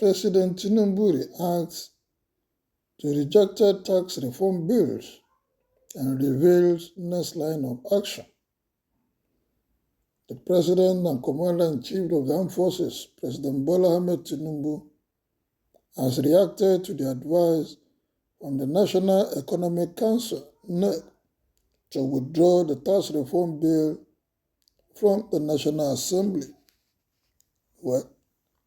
President Tinubu reacts to rejected tax reform bills and reveals next line of action. The President and Commander-in-Chief of the Armed Forces, President Bola Ahmed Tinubu, has reacted to the advice from the National Economic Council, NEC, to withdraw the tax reform bill from the National Assembly. Well,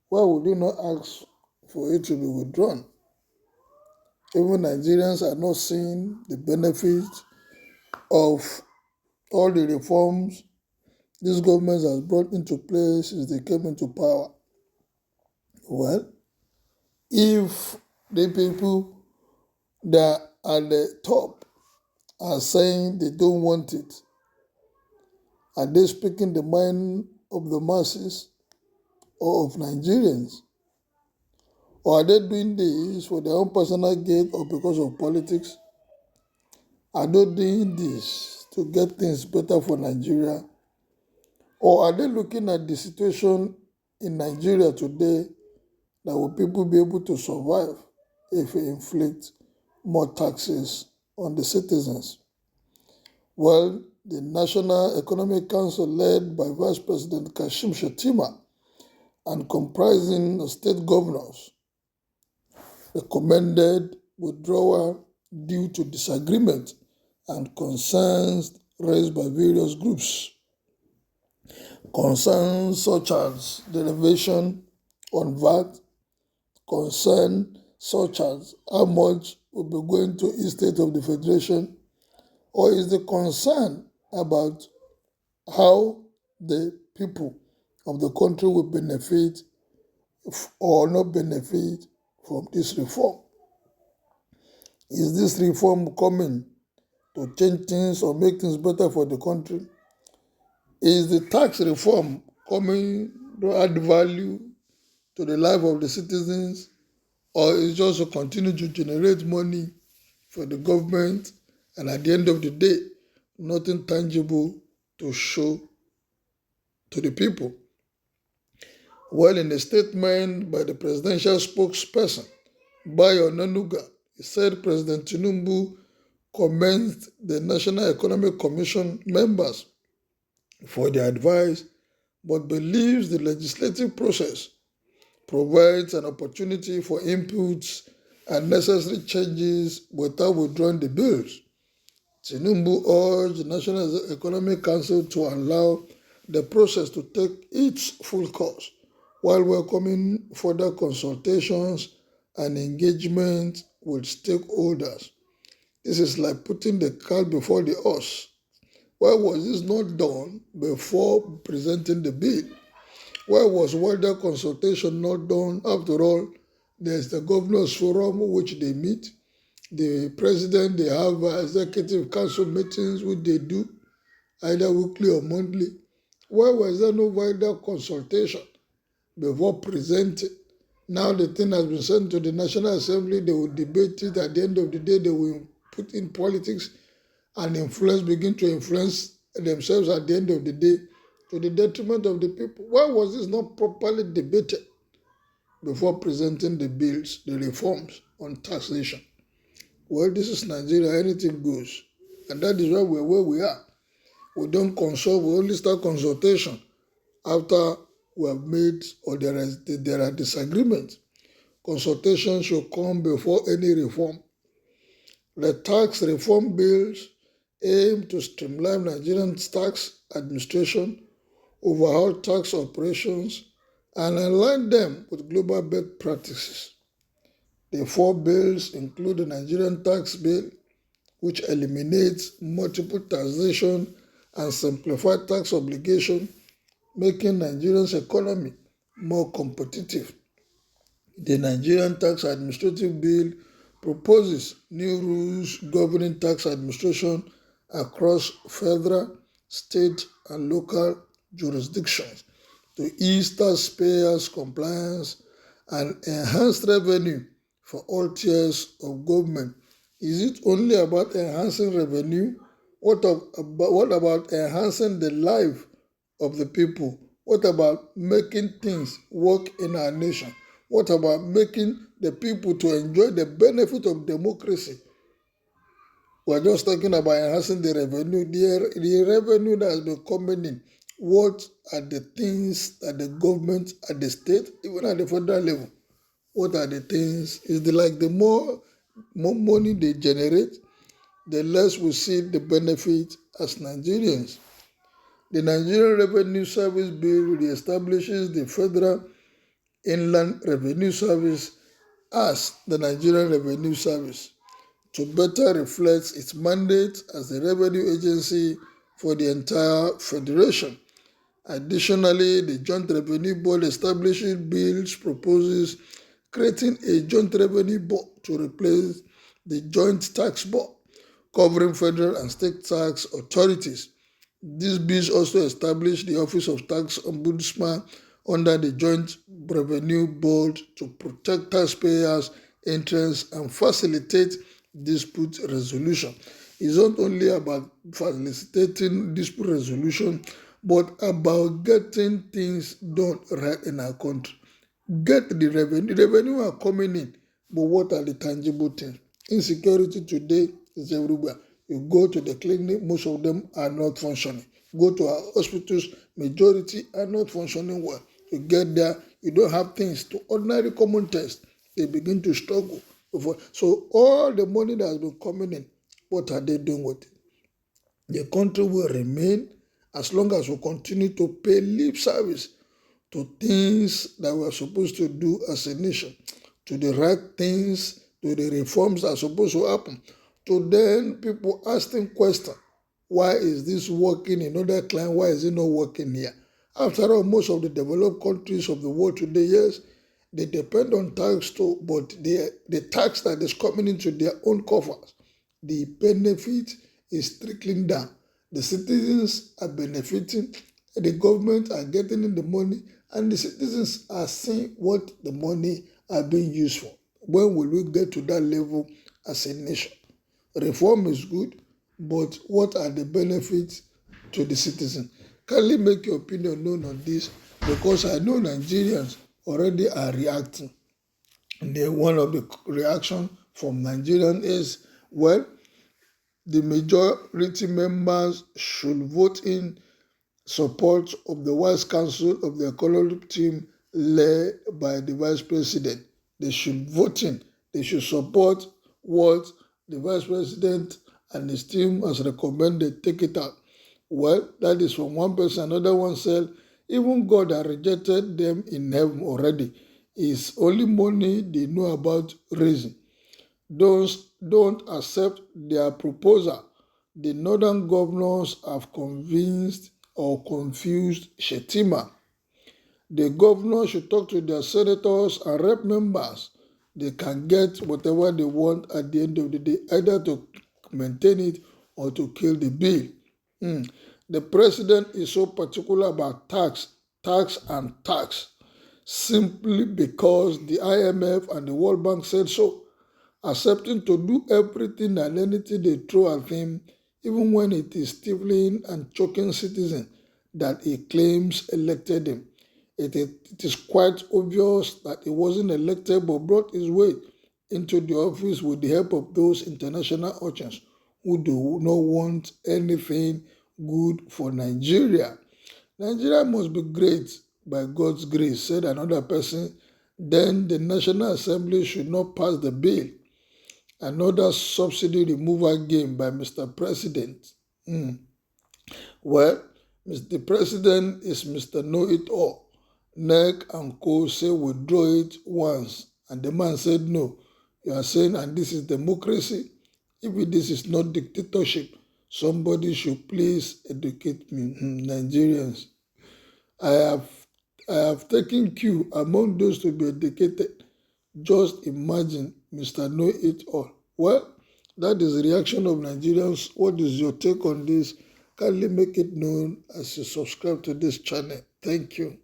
why would you not ask for it to be withdrawn? Even Nigerians are not seeing the benefits of all the reforms this government has brought into place since they came into power. Well, if the people that are at the top are saying they don't want it, are they speaking the mind of the masses or of Nigerians? Or are they doing this for their own personal gain or because of politics? Are they doing this to get things better for Nigeria? Or are they looking at the situation in Nigeria today that will people be able to survive if we inflict more taxes on the citizens? Well, the National Economic Council, led by Vice President Kashim Shettima and comprising the state governors, recommended withdrawal due to disagreement and concerns raised by various groups. Concerns such as derivation on VAT, concerns such as how much will be going to each state of the Federation, or is the concern about how the people of the country will benefit or not benefit from this reform? Is this reform coming to change things or make things better for the country? Is the tax reform coming to add value to the life of the citizens, or is just to continue to generate money for the government and at the end of the day, nothing tangible to show to the people? Well, in a statement by the presidential spokesperson, Bayo Nanuga, he said President Tinubu commended the National Economic Commission members for their advice, but believes the legislative process provides an opportunity for inputs and necessary changes without withdrawing the bills. Tinubu urged the National Economic Council to allow the process to take its full course while welcoming further consultations and engagement with stakeholders. This is like putting the cart before the horse. Why was this not done before presenting the bill? Why was wider consultation not done? After all, there's the Governors Forum which they meet. The president, they have executive council meetings which they do, either weekly or monthly. Why was there no wider consultation before presenting? Now the thing has been sent to the National Assembly, they will debate it. At the end of the day, they will put in politics and begin to influence themselves at the end of the day to the detriment of the people. Why was this not properly debated before presenting the bills, the reforms on taxation? Well, this is Nigeria, anything goes. And that is why we're where we are. We don't consult, we only start consultation after we have made or there are disagreements. Consultation should come before any reform. The tax reform bills aim to streamline Nigerian tax administration, overhaul tax operations, and align them with global best practices. The four bills include the Nigerian Tax Bill, which eliminates multiple taxation and simplified tax obligation, making Nigeria's economy more competitive. The Nigerian Tax Administrative Bill proposes new rules governing tax administration across federal, state, and local jurisdictions to ease taxpayers' compliance and enhance revenue for all tiers of government. Is it only about enhancing revenue? What about enhancing the life of the people? What about making things work in our nation? What about making the people to enjoy the benefit of democracy? We're just talking about enhancing the revenue. The revenue that has been coming in, what are the things that the government at the state, even at the federal level, what are the things? Is the like the more money they generate, the less we see the benefit as Nigerians. The Nigerian Revenue Service Bill reestablishes the Federal Inland Revenue Service as the Nigerian Revenue Service to better reflect its mandate as the revenue agency for the entire federation. Additionally, the Joint Revenue Board establishes bills proposes creating a Joint Revenue Board to replace the Joint Tax Board, covering federal and state tax authorities. These bills also establish the Office of Tax Ombudsman under the Joint Revenue Board to protect taxpayers' interests and facilitate dispute resolution. It's not only about facilitating dispute resolution, but about getting things done right in our country. Get the revenue. The revenue are coming in, but what are the tangible things? Insecurity today is everywhere. You go to the clinic, most of them are not functioning. Go to our hospitals, majority are not functioning well. You get there, you don't have things to ordinary common test. They begin to struggle. So all the money that has been coming in, what are they doing with it? The country will remain as long as we continue to pay lip service to things that we're supposed to do as a nation, to the right things, to the reforms that are supposed to happen. To then people asking questions, why is this working in other clients? Why is it not working here? After all, most of the developed countries of the world today, yes, they depend on tax too, but the tax that is coming into their own coffers, the benefit is trickling down. The citizens are benefiting, the government are getting in the money, and the citizens are seeing what the money are being used for. When will we get to that level as a nation? Reform is good, but what are the benefits to the citizen? Kindly make your opinion known on this, because I know Nigerians already are reacting. And one of the reaction from Nigerians is, well, the majority members should vote in support of the Vice Council of the Economic Team led by the Vice President. They should vote in. They should support what the Vice President and his team has recommended. Take it out. Well, that is from one person. Another one said, even God has rejected them in heaven already. It's only money they know about raising. Those don't accept their proposal. The northern governors have convinced or confused Shetima. The governors should talk to their senators and rep members. They can get whatever they want at the end of the day, either to maintain it or to kill the bill. The president is so particular about tax, and tax, simply because the IMF and the World Bank said so, accepting to do everything and anything they throw at him, even when it is stifling and choking citizens that he claims elected him. It is quite obvious that he wasn't elected but brought his way into the office with the help of those international urchins who do not want anything good for Nigeria. Nigeria must be great by God's grace, said another person. Then the National Assembly should not pass the bill. Another subsidy removal game by Mr. President. Well, Mr. President is Mr. Know-It-All. NEC and Co. say withdraw it once, and the man said no. You are saying, and this is democracy? If this is not dictatorship, somebody should please educate me. Nigerians, I have taken cue among those to be educated. Just imagine Mr. Know-It-All. Well, that is the reaction of Nigerians. What is your take on this? Kindly make it known as you subscribe to this channel. Thank you.